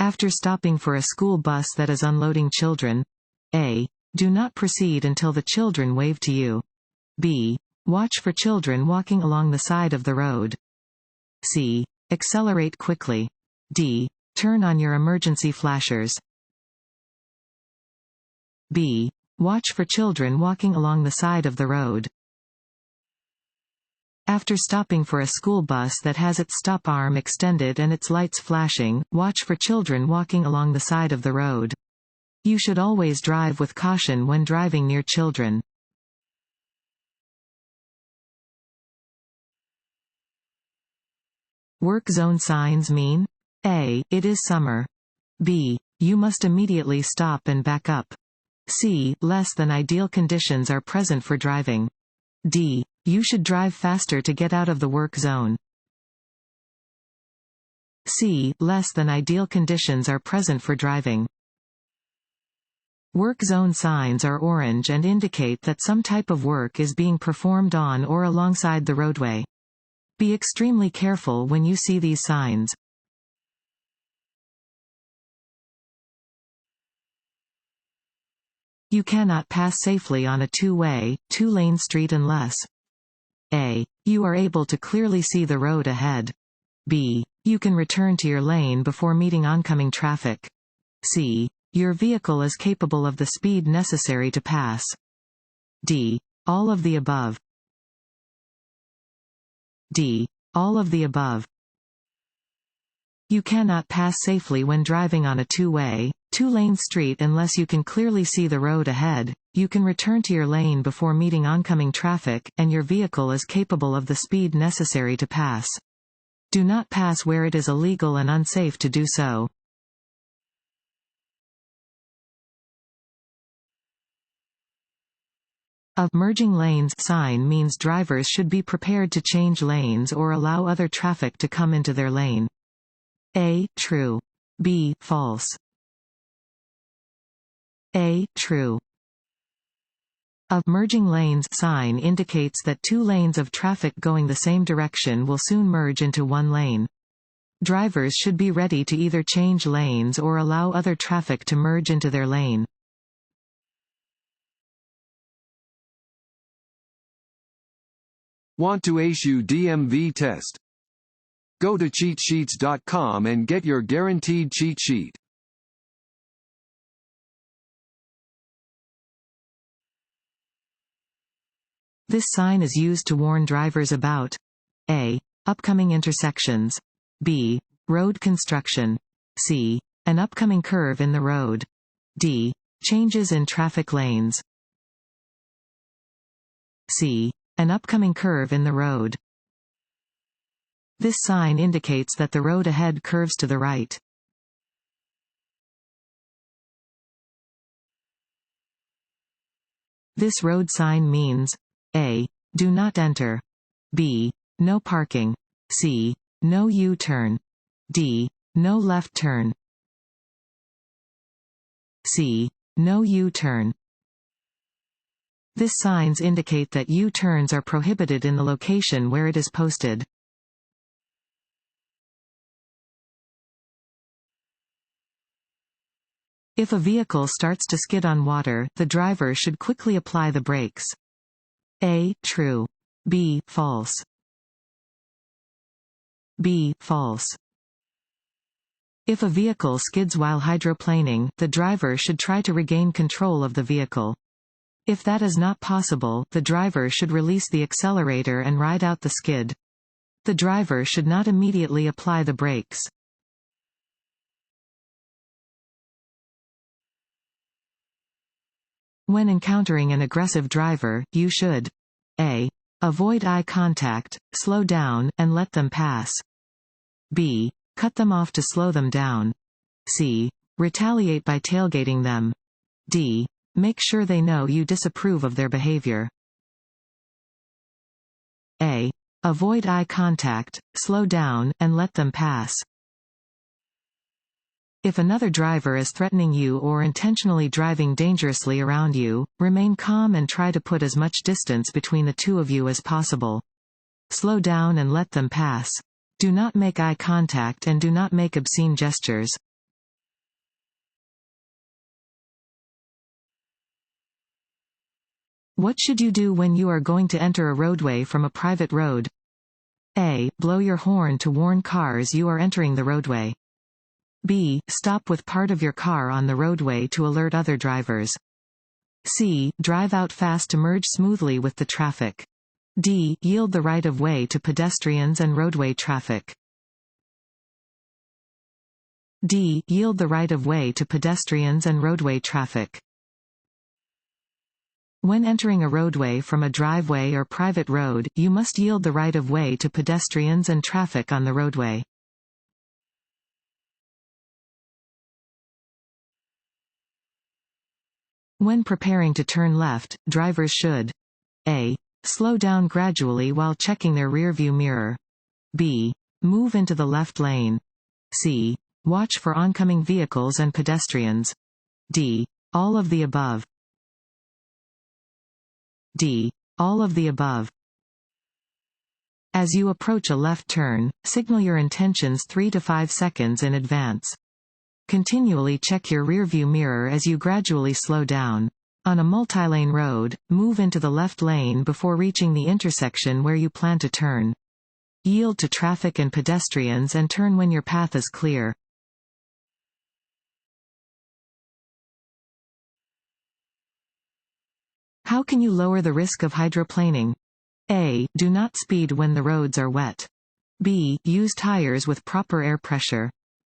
After stopping for a school bus that is unloading children. A. Do not proceed until the children wave to you. B. Watch for children walking along the side of the road. C. Accelerate quickly. D. Turn on your emergency flashers. B. Watch for children walking along the side of the road. After stopping for a school bus that has its stop arm extended and its lights flashing, watch for children walking along the side of the road. You should always drive with caution when driving near children. Work zone signs mean: A. It is summer. B. You must immediately stop and back up. C. Less than ideal conditions are present for driving. D. You should drive faster to get out of the work zone. C. Less than ideal conditions are present for driving. Work zone signs are orange and indicate that some type of work is being performed on or alongside the roadway. Be extremely careful when you see these signs. You cannot pass safely on a two-way, two-lane street unless: A. You are able to clearly see the road ahead. B. You can return to your lane before meeting oncoming traffic. C. Your vehicle is capable of the speed necessary to pass. D. All of the above. D. All of the above. You cannot pass safely when driving on a two-way, two-lane street unless you can clearly see the road ahead. You can return to your lane before meeting oncoming traffic, and your vehicle is capable of the speed necessary to pass. Do not pass where it is illegal and unsafe to do so. A merging lanes sign means drivers should be prepared to change lanes or allow other traffic to come into their lane. A. True. B. False. A. True. A merging lanes sign indicates that two lanes of traffic going the same direction will soon merge into one lane. Drivers should be ready to either change lanes or allow other traffic to merge into their lane. Want to ace your DMV test? Go to cheatsheets.com and get your guaranteed cheat sheet. This sign is used to warn drivers about: A. Upcoming intersections. B. Road construction. C. An upcoming curve in the road. D. Changes in traffic lanes. C. An upcoming curve in the road. This sign indicates that the road ahead curves to the right. This road sign means: A. Do not enter. B. No parking. C. No U-turn. D. No left turn. C. No U-turn. This signs indicate that U-turns are prohibited in the location where it is posted. If a vehicle starts to skid on water, the driver should quickly apply the brakes. A. True. B. False. B. False. If a vehicle skids while hydroplaning, the driver should try to regain control of the vehicle. If that is not possible, the driver should release the accelerator and ride out the skid. The driver should not immediately apply the brakes. When encountering an aggressive driver, you should: A. Avoid eye contact, slow down, and let them pass. B. Cut them off to slow them down. C. Retaliate by tailgating them. D. Make sure they know you disapprove of their behavior. A. Avoid eye contact, slow down, and let them pass. If another driver is threatening you or intentionally driving dangerously around you, remain calm and try to put as much distance between the two of you as possible. Slow down and let them pass. Do not make eye contact and do not make obscene gestures. What should you do when you are going to enter a roadway from a private road? A. Blow your horn to warn cars you are entering the roadway. B. Stop with part of your car on the roadway to alert other drivers. C. Drive out fast to merge smoothly with the traffic. D. Yield the right of way to pedestrians and roadway traffic. D. Yield the right of way to pedestrians and roadway traffic. When entering a roadway from a driveway or private road, you must yield the right of way to pedestrians and traffic on the roadway. When preparing to turn left, drivers should A. Slow down gradually while checking their rearview mirror. B. Move into the left lane. C. Watch for oncoming vehicles and pedestrians. D. All of the above. D. All of the above. As you approach a left turn, signal your intentions 3 to 5 seconds in advance. Continually check your rearview mirror as you gradually slow down. On a multi-lane road, move into the left lane before reaching the intersection where you plan to turn. Yield to traffic and pedestrians and turn when your path is clear. How can you lower the risk of hydroplaning? A. Do not speed when the roads are wet. B. Use tires with proper air pressure.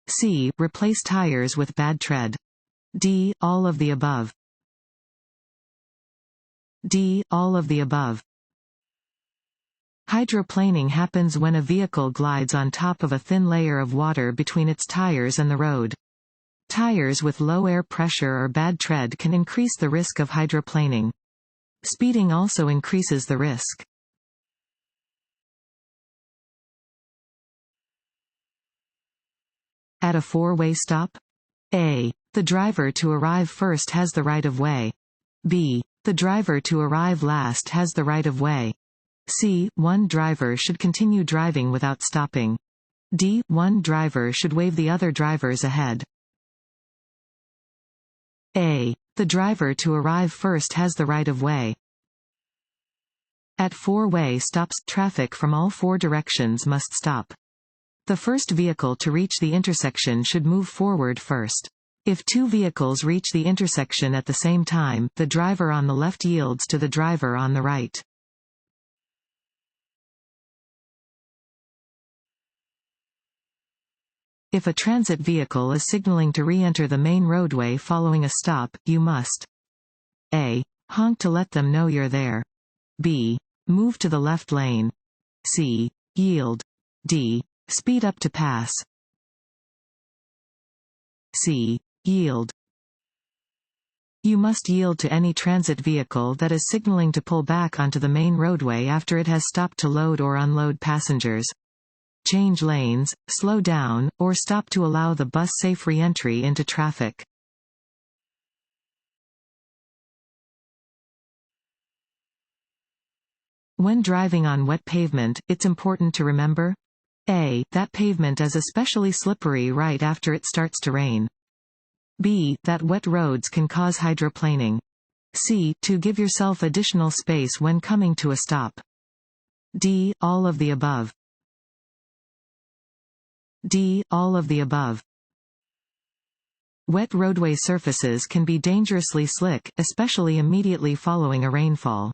C. Replace tires with bad tread. D. All of the above. D. All of the above. Hydroplaning happens when a vehicle glides on top of a thin layer of water between its tires and the road. Tires with low air pressure or bad tread can increase the risk of hydroplaning. Speeding also increases the risk. At a four-way stop? A. The driver to arrive first has the right of way. B. The driver to arrive last has the right of way. C. One driver should continue driving without stopping. D. One driver should wave the other drivers ahead. A. The driver to arrive first has the right of way. At four-way stops, traffic from all four directions must stop. The first vehicle to reach the intersection should move forward first. If two vehicles reach the intersection at the same time, the driver on the left yields to the driver on the right. If a transit vehicle is signaling to re-enter the main roadway following a stop, you must A. Honk to let them know you're there. B. Move to the left lane. C. Yield. D. Speed up to pass. C. Yield. You must yield to any transit vehicle that is signaling to pull back onto the main roadway after it has stopped to load or unload passengers. Change lanes, slow down, or stop to allow the bus safe re-entry into traffic. When driving on wet pavement, it's important to remember A. That pavement is especially slippery right after it starts to rain. B. That wet roads can cause hydroplaning. C. To give yourself additional space when coming to a stop. D. All of the above. D. All of the above. Wet roadway surfaces can be dangerously slick, especially immediately following a rainfall.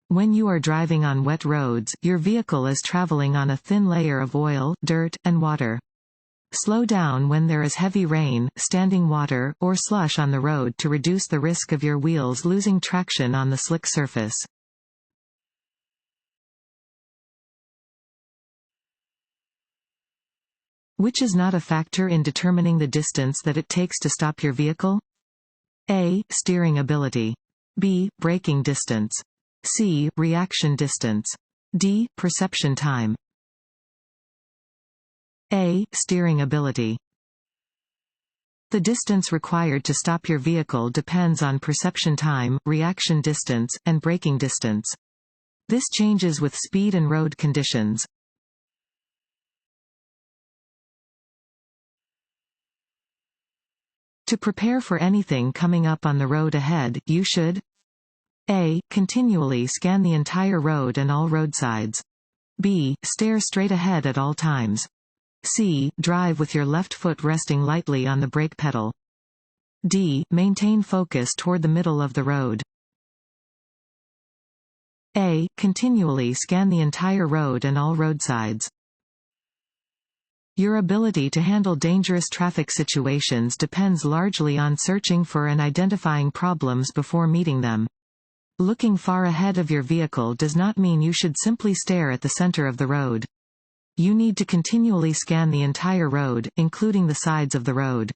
When you are driving on wet roads, your vehicle is traveling on a thin layer of oil, dirt, and water. Slow down when there is heavy rain, standing water, or slush on the road to reduce the risk of your wheels losing traction on the slick surface. Which is not a factor in determining the distance that it takes to stop your vehicle? A. Steering ability. B. Braking distance. C. Reaction distance. D. Perception time. A. Steering ability. The distance required to stop your vehicle depends on perception time, reaction distance, and braking distance. This changes with speed and road conditions. To prepare for anything coming up on the road ahead, you should A. Continually scan the entire road and all roadsides. B. Stare straight ahead at all times. C. Drive with your left foot resting lightly on the brake pedal. D. Maintain focus toward the middle of the road. A. Continually scan the entire road and all roadsides. Your ability to handle dangerous traffic situations depends largely on searching for and identifying problems before meeting them. Looking far ahead of your vehicle does not mean you should simply stare at the center of the road. You need to continually scan the entire road, including the sides of the road.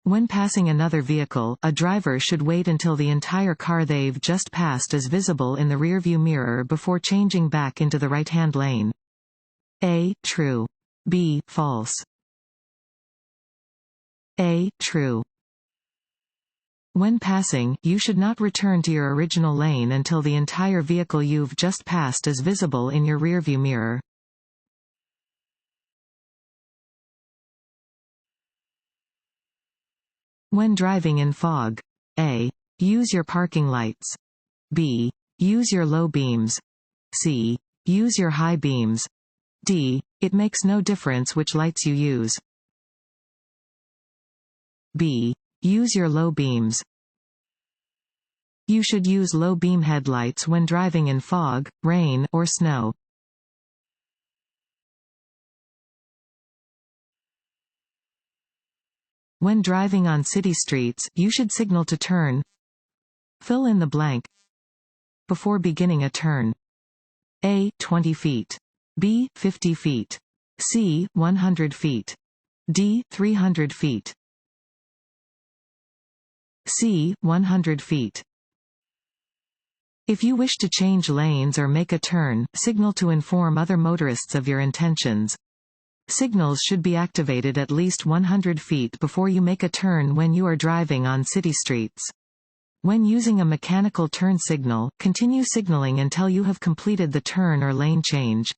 When passing another vehicle, a driver should wait until the entire car they've just passed is visible in the rearview mirror before changing back into the right-hand lane. A. True. B. False. A. True. When passing, you should not return to your original lane until the entire vehicle you've just passed is visible in your rearview mirror. When driving in fog. A. Use your parking lights. B. Use your low beams. C. Use your high beams. D. It makes no difference which lights you use. B. Use your low beams. You should use low beam headlights when driving in fog, rain, or snow. When driving on city streets, you should signal to turn. Fill in the blank before beginning a turn. A. 20 feet. B. 50 feet. C. 100 feet. D. 300 feet. C. 100 feet. If you wish to change lanes or make a turn, signal to inform other motorists of your intentions. Signals should be activated at least 100 feet before you make a turn when you are driving on city streets. When using a mechanical turn signal, continue signaling until you have completed the turn or lane change.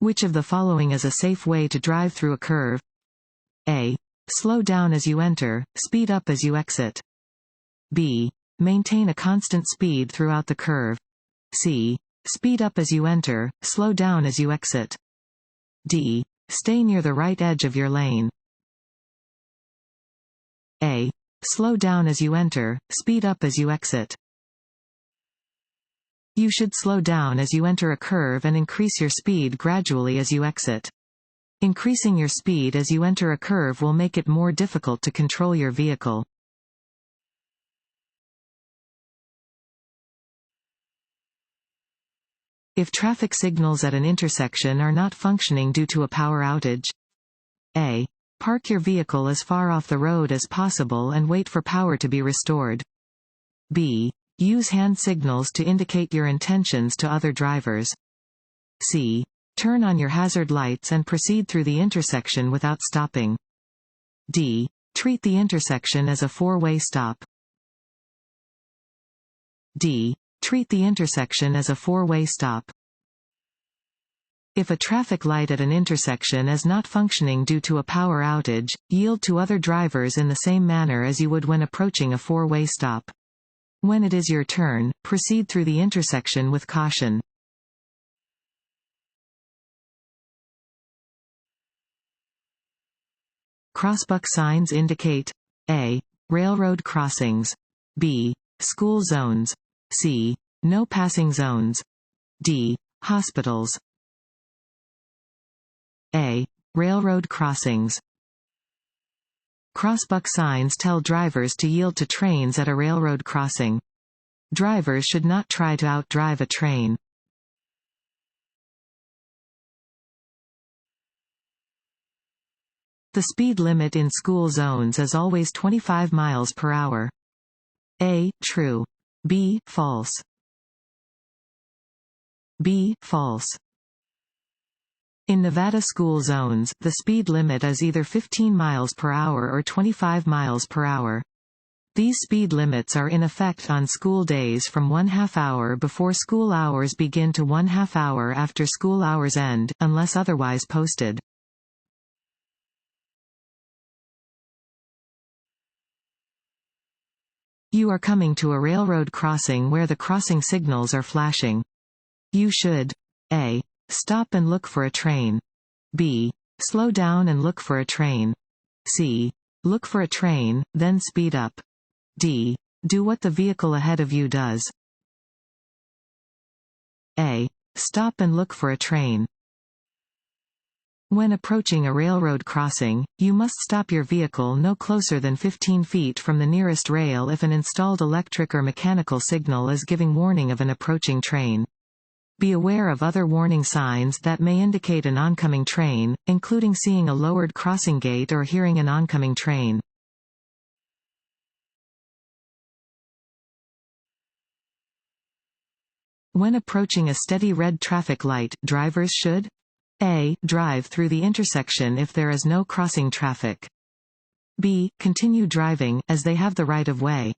Which of the following is a safe way to drive through a curve? A. Slow down as you enter, speed up as you exit. B. Maintain a constant speed throughout the curve. C. Speed up as you enter, slow down as you exit. D. Stay near the right edge of your lane. A. Slow down as you enter, speed up as you exit. You should slow down as you enter a curve and increase your speed gradually as you exit. Increasing your speed as you enter a curve will make it more difficult to control your vehicle. If traffic signals at an intersection are not functioning due to a power outage. A. Park your vehicle as far off the road as possible and wait for power to be restored. B. Use hand signals to indicate your intentions to other drivers. C. Turn on your hazard lights and proceed through the intersection without stopping. D. Treat the intersection as a four-way stop. D. Treat the intersection as a four-way stop. If a traffic light at an intersection is not functioning due to a power outage, yield to other drivers in the same manner as you would when approaching a four-way stop. When it is your turn, proceed through the intersection with caution. Crossbuck signs indicate A. Railroad crossings. B. School zones. C. No passing zones. D. Hospitals. A. Railroad crossings. Crossbuck signs tell drivers to yield to trains at a railroad crossing. Drivers should not try to outdrive a train. The speed limit in school zones is always 25 miles per hour. A. True. B. False. B. False. In Nevada school zones, the speed limit is either 15 miles per hour or 25 miles per hour. These speed limits are in effect on school days from 1/2 hour before school hours begin to 1/2 hour after school hours end, unless otherwise posted. You are coming to a railroad crossing where the crossing signals are flashing. You should A. Stop and look for a train. B. Slow down and look for a train. C. Look for a train, then speed up. D. Do what the vehicle ahead of you does. A. Stop and look for a train. When approaching a railroad crossing, you must stop your vehicle no closer than 15 feet from the nearest rail if an installed electric or mechanical signal is giving warning of an approaching train. Be aware of other warning signs that may indicate an oncoming train, including seeing a lowered crossing gate or hearing an oncoming train. When approaching a steady red traffic light, drivers should A. Drive through the intersection if there is no crossing traffic. B. Continue driving, as they have the right of way.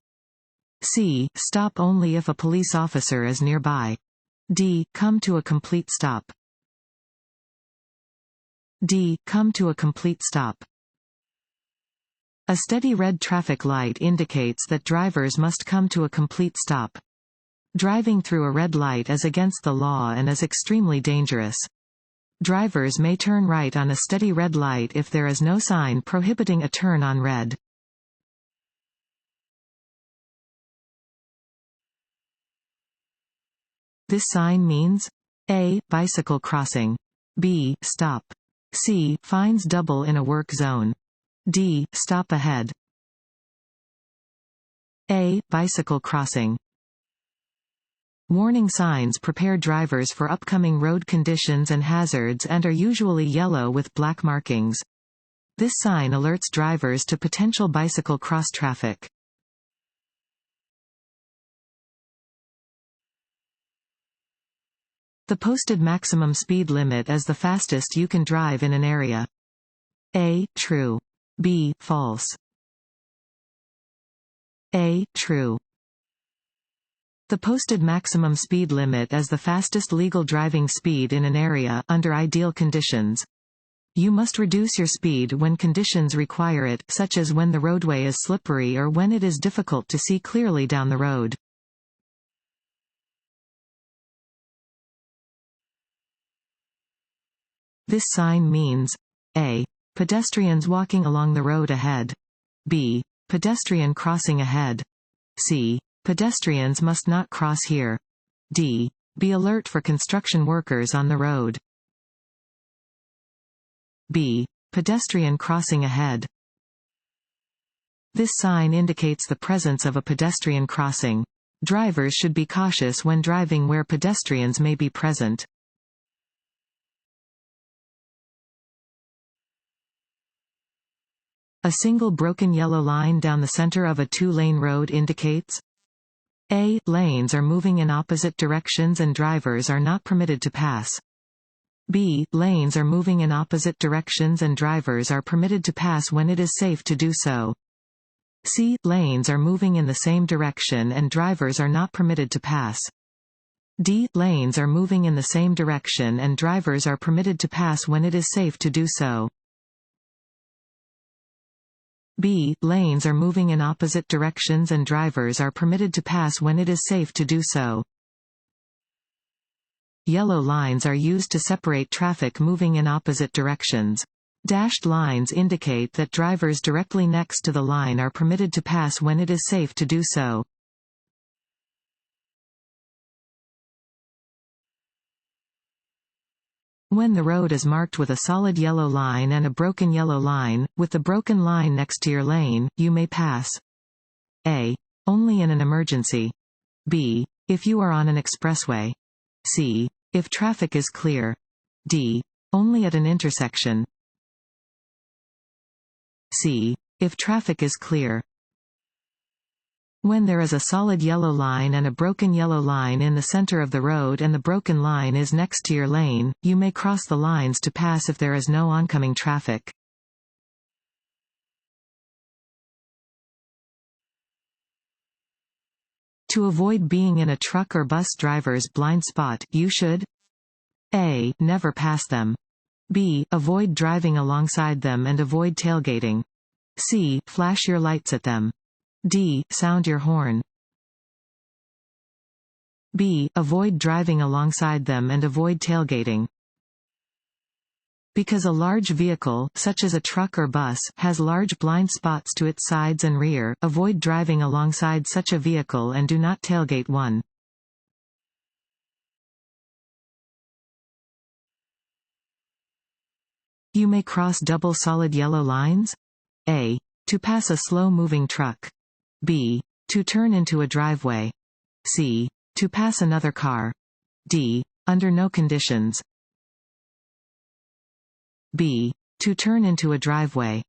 C. Stop only if a police officer is nearby. D. Come to a complete stop. D. Come to a complete stop. A steady red traffic light indicates that drivers must come to a complete stop. Driving through a red light is against the law and is extremely dangerous. Drivers may turn right on a steady red light if there is no sign prohibiting a turn on red. This sign means A. Bicycle crossing. B. Stop. C. Fines double in a work zone. D. Stop ahead. A. Bicycle crossing. Warning signs prepare drivers for upcoming road conditions and hazards and are usually yellow with black markings. This sign alerts drivers to potential bicycle cross traffic. The posted maximum speed limit is the fastest you can drive in an area. A. True. B. False. A. True. The posted maximum speed limit is the fastest legal driving speed in an area, under ideal conditions. You must reduce your speed when conditions require it, such as when the roadway is slippery or when it is difficult to see clearly down the road. This sign means A. Pedestrians walking along the road ahead. B. Pedestrian crossing ahead. C. Pedestrians must not cross here. D. Be alert for construction workers on the road. B. Pedestrian crossing ahead. This sign indicates the presence of a pedestrian crossing. Drivers should be cautious when driving where pedestrians may be present. A single broken yellow line down the center of a two-lane road indicates A. Lanes are moving in opposite directions and drivers are not permitted to pass. B. Lanes are moving in opposite directions and drivers are permitted to pass when it is safe to do so. C. Lanes are moving in the same direction and drivers are not permitted to pass. D. Lanes are moving in the same direction and drivers are permitted to pass when it is safe to do so. B. Lanes are moving in opposite directions and drivers are permitted to pass when it is safe to do so. Yellow lines are used to separate traffic moving in opposite directions. Dashed lines indicate that drivers directly next to the line are permitted to pass when it is safe to do so. When the road is marked with a solid yellow line and a broken yellow line, with the broken line next to your lane, you may pass. A. Only in an emergency. B. If you are on an expressway. C. If traffic is clear. D. Only at an intersection. C. If traffic is clear. When there is a solid yellow line and a broken yellow line in the center of the road and the broken line is next to your lane, you may cross the lines to pass if there is no oncoming traffic. To avoid being in a truck or bus driver's blind spot, you should A. Never pass them. B. Avoid driving alongside them and avoid tailgating. C. Flash your lights at them. D. Sound your horn. B. Avoid driving alongside them and avoid tailgating. Because a large vehicle, such as a truck or bus, has large blind spots to its sides and rear, avoid driving alongside such a vehicle and do not tailgate one. You may cross double solid yellow lines. A. To pass a slow-moving truck. B. To turn into a driveway. C. To pass another car. D. Under no conditions. B. To turn into a driveway.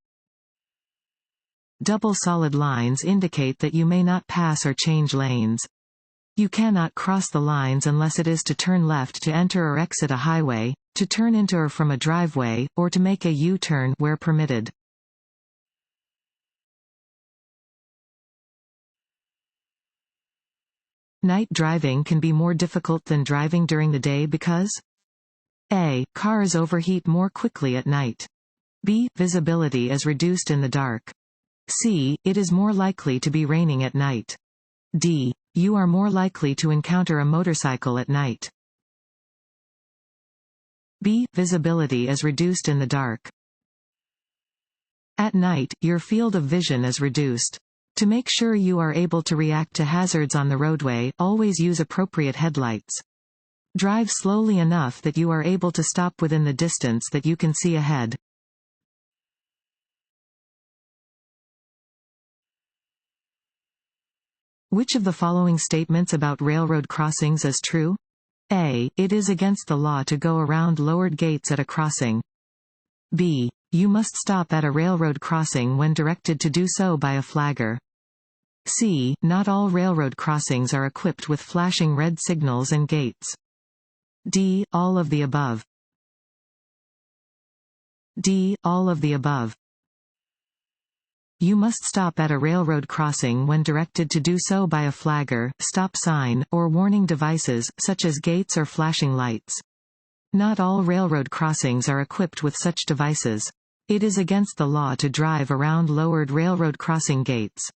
Double solid lines indicate that you may not pass or change lanes. You cannot cross the lines unless it is to turn left to enter or exit a highway, to turn into or from a driveway, or to make a U-turn where permitted. Night driving can be more difficult than driving during the day because A. Cars overheat more quickly at night. B. Visibility is reduced in the dark. C. It is more likely to be raining at night. D. You are more likely to encounter a motorcycle at night. B. Visibility is reduced in the dark. At night, your field of vision is reduced. To make sure you are able to react to hazards on the roadway, always use appropriate headlights. Drive slowly enough that you are able to stop within the distance that you can see ahead. Which of the following statements about railroad crossings is true? A. It is against the law to go around lowered gates at a crossing. B. You must stop at a railroad crossing when directed to do so by a flagger. C. Not all railroad crossings are equipped with flashing red signals and gates. D. All of the above. D. All of the above. You must stop at a railroad crossing when directed to do so by a flagger, stop sign, or warning devices, such as gates or flashing lights. Not all railroad crossings are equipped with such devices. It is against the law to drive around lowered railroad crossing gates.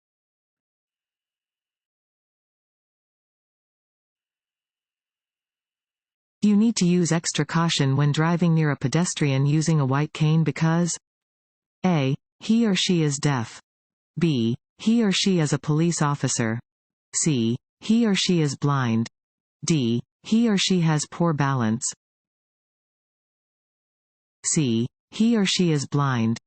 You need to use extra caution when driving near a pedestrian using a white cane because A. He or she is deaf. B. He or she is a police officer. C. He or she is blind. D. He or she has poor balance. C. He or she is blind.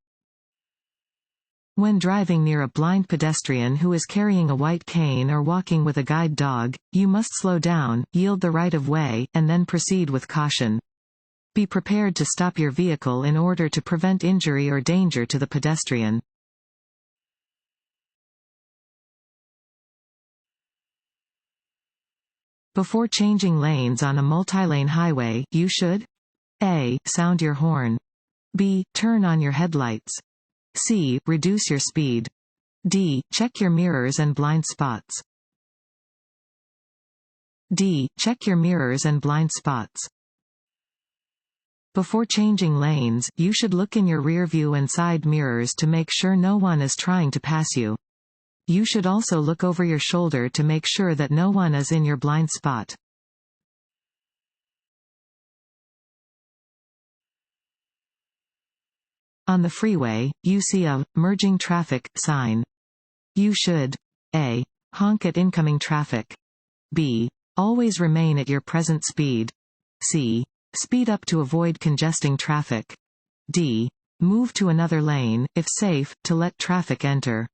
When driving near a blind pedestrian who is carrying a white cane or walking with a guide dog, you must slow down, yield the right of way, and then proceed with caution. Be prepared to stop your vehicle in order to prevent injury or danger to the pedestrian. Before changing lanes on a multi-lane highway, you should A. Sound your horn. B. Turn on your headlights. C. Reduce your speed. D. Check your mirrors and blind spots. D. Check your mirrors and blind spots. Before changing lanes, you should look in your rear view and side mirrors to make sure no one is trying to pass you. You should also look over your shoulder to make sure that no one is in your blind spot. On the freeway, you see a merging traffic sign. You should A. Honk at incoming traffic. B. Always remain at your present speed. C. Speed up to avoid congesting traffic. D. Move to another lane, if safe, to let traffic enter.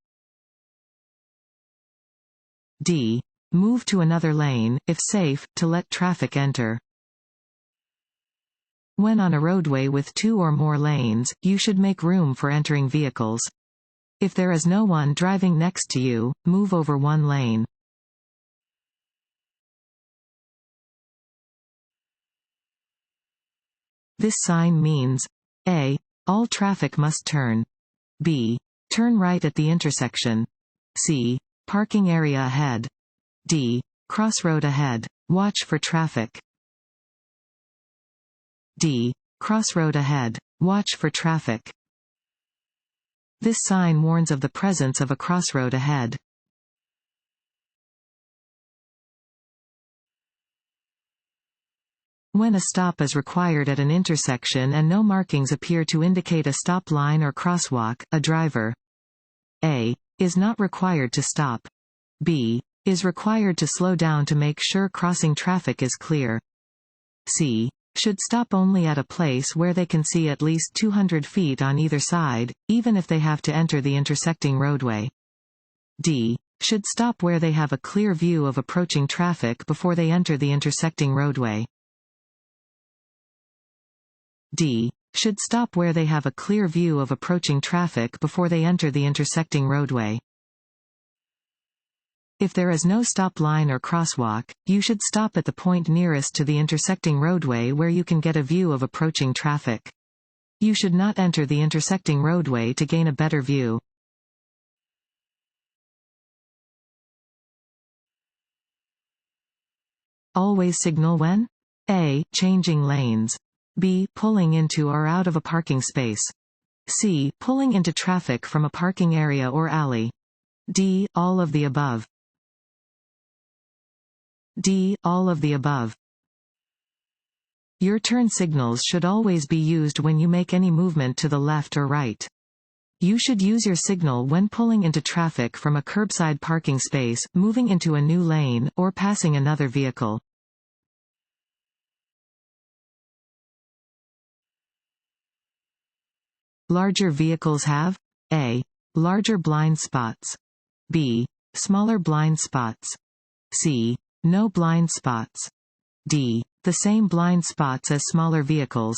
D. Move to another lane, if safe, to let traffic enter. When on a roadway with 2 or more lanes, you should make room for entering vehicles. If there is no one driving next to you, move over one lane. This sign means A. All traffic must turn. B. Turn right at the intersection. C. Parking area ahead. D. Crossroad ahead. Watch for traffic. D. Crossroad ahead. Watch for traffic. This sign warns of the presence of a crossroad ahead. When a stop is required at an intersection and no markings appear to indicate a stop line or crosswalk, a driver A. is not required to stop. B. is required to slow down to make sure crossing traffic is clear. C. should stop only at a place where they can see at least 200 feet on either side, even if they have to enter the intersecting roadway. D. should stop where they have a clear view of approaching traffic before they enter the intersecting roadway. D. should stop where they have a clear view of approaching traffic before they enter the intersecting roadway. If there is no stop line or crosswalk, you should stop at the point nearest to the intersecting roadway where you can get a view of approaching traffic. You should not enter the intersecting roadway to gain a better view. Always signal when A. changing lanes. B. pulling into or out of a parking space. C. pulling into traffic from a parking area or alley. D. all of the above. D. all of the above. Your turn signals should always be used when you make any movement to the left or right. You should use your signal when pulling into traffic from a curbside parking space, moving into a new lane, or passing another vehicle. Larger vehicles have A. larger blind spots. B. smaller blind spots. C. no blind spots. D. the same blind spots as smaller vehicles.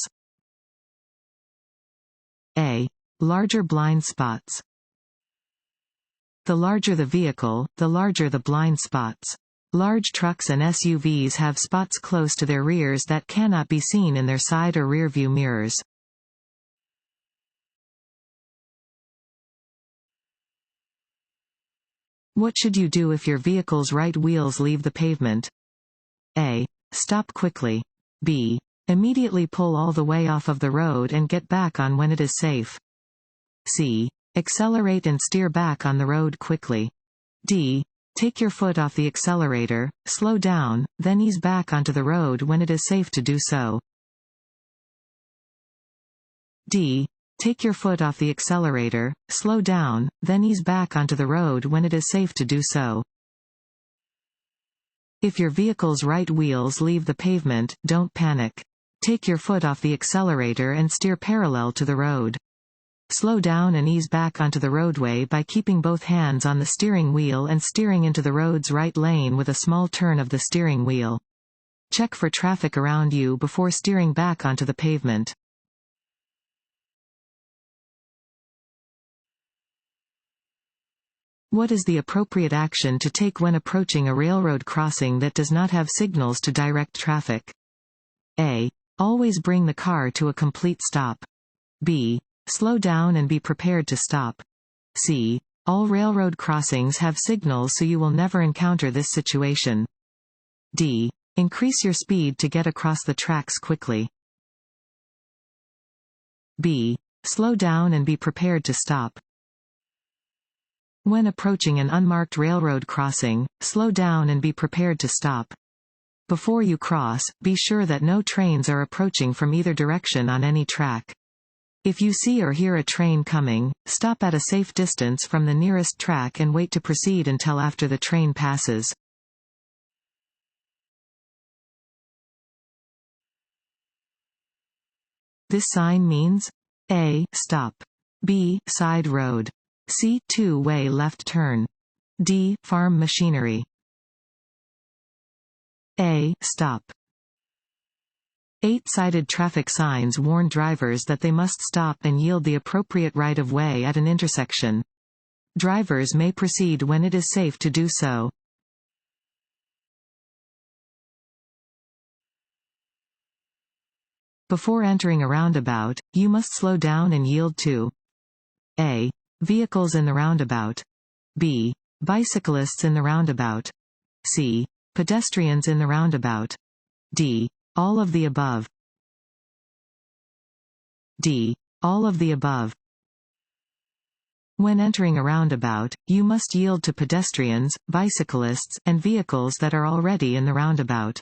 A. larger blind spots. The larger the vehicle, the larger the blind spots. Large trucks and SUVs have spots close to their rears that cannot be seen in their side or rear view mirrors. What should you do if your vehicle's right wheels leave the pavement? A. stop quickly. B. immediately pull all the way off of the road and get back on when it is safe. C. accelerate and steer back on the road quickly. D. take your foot off the accelerator, slow down, then ease back onto the road when it is safe to do so. D. take your foot off the accelerator, slow down, then ease back onto the road when it is safe to do so. If your vehicle's right wheels leave the pavement, don't panic. Take your foot off the accelerator and steer parallel to the road. Slow down and ease back onto the roadway by keeping both hands on the steering wheel and steering into the road's right lane with a small turn of the steering wheel. Check for traffic around you before steering back onto the pavement. What is the appropriate action to take when approaching a railroad crossing that does not have signals to direct traffic? A. always bring the car to a complete stop. B. slow down and be prepared to stop. C. all railroad crossings have signals so you will never encounter this situation. D. increase your speed to get across the tracks quickly. B. slow down and be prepared to stop. When approaching an unmarked railroad crossing, slow down and be prepared to stop. Before you cross, be sure that no trains are approaching from either direction on any track. If you see or hear a train coming, stop at a safe distance from the nearest track and wait to proceed until after the train passes. This sign means A. stop. B. side road. C. two-way left turn. D. farm machinery. A. stop. 8-sided traffic signs warn drivers that they must stop and yield the appropriate right-of-way at an intersection. Drivers may proceed when it is safe to do so. Before entering a roundabout, you must slow down and yield to A. vehicles in the roundabout. B. bicyclists in the roundabout. C. Pedestrians in the roundabout. D. All of the above. D. All of the above. When entering a roundabout, you must yield to pedestrians, bicyclists, and vehicles that are already in the roundabout.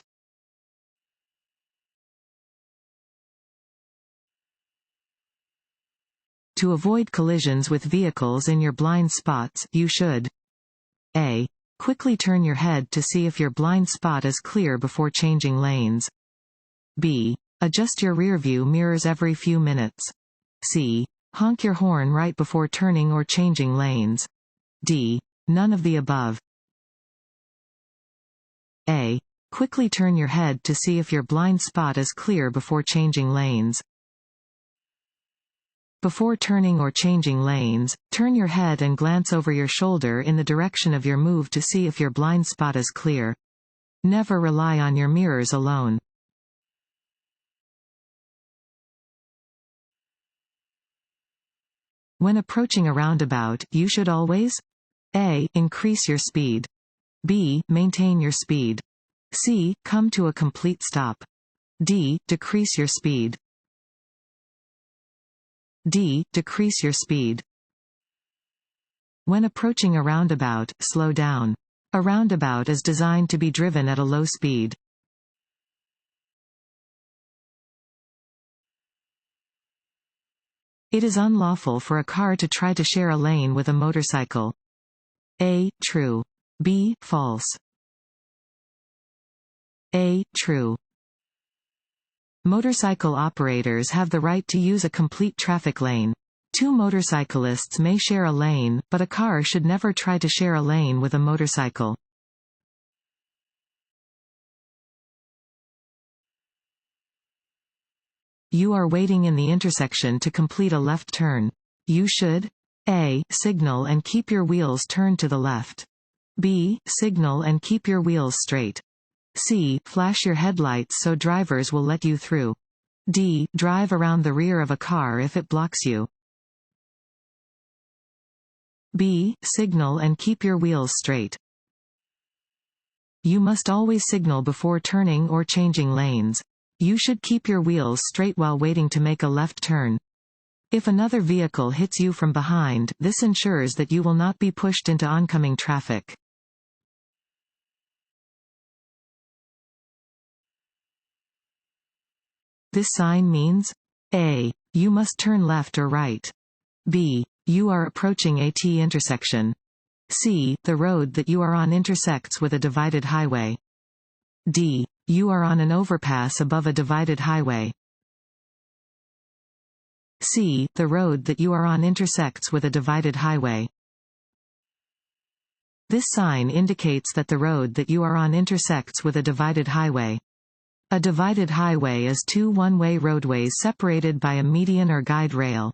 To avoid collisions with vehicles in your blind spots, you should A. Quickly turn your head to see if your blind spot is clear before changing lanes. B. Adjust your rearview mirrors every few minutes. C. Honk your horn right before turning or changing lanes. D. None of the above. A. Quickly turn your head to see if your blind spot is clear before changing lanes. Before turning or changing lanes, turn your head and glance over your shoulder in the direction of your move to see if your blind spot is clear. Never rely on your mirrors alone. When approaching a roundabout, you should always A. Increase your speed. B. Maintain your speed. C. Come to a complete stop. D. Decrease your speed. D. Decrease your speed. When approaching a roundabout, slow down. A roundabout is designed to be driven at a low speed. It is unlawful for a car to try to share a lane with a motorcycle. A. True. B. False. A. True. Motorcycle operators have the right to use a complete traffic lane. Two motorcyclists may share a lane, but a car should never try to share a lane with a motorcycle. You are waiting in the intersection to complete a left turn. You should A. Signal and keep your wheels turned to the left. B. Signal and keep your wheels straight. C. Flash your headlights so drivers will let you through. D. Drive around the rear of a car if it blocks you. B. Signal and keep your wheels straight. You must always signal before turning or changing lanes. You should keep your wheels straight while waiting to make a left turn. If another vehicle hits you from behind, this ensures that you will not be pushed into oncoming traffic. This sign means A. You must turn left or right. B. You are approaching a T intersection. C. The road that you are on intersects with a divided highway. D. You are on an overpass above a divided highway. C. The road that you are on intersects with a divided highway. This sign indicates that the road that you are on intersects with a divided highway. A divided highway is two one-way roadways separated by a median or guide rail.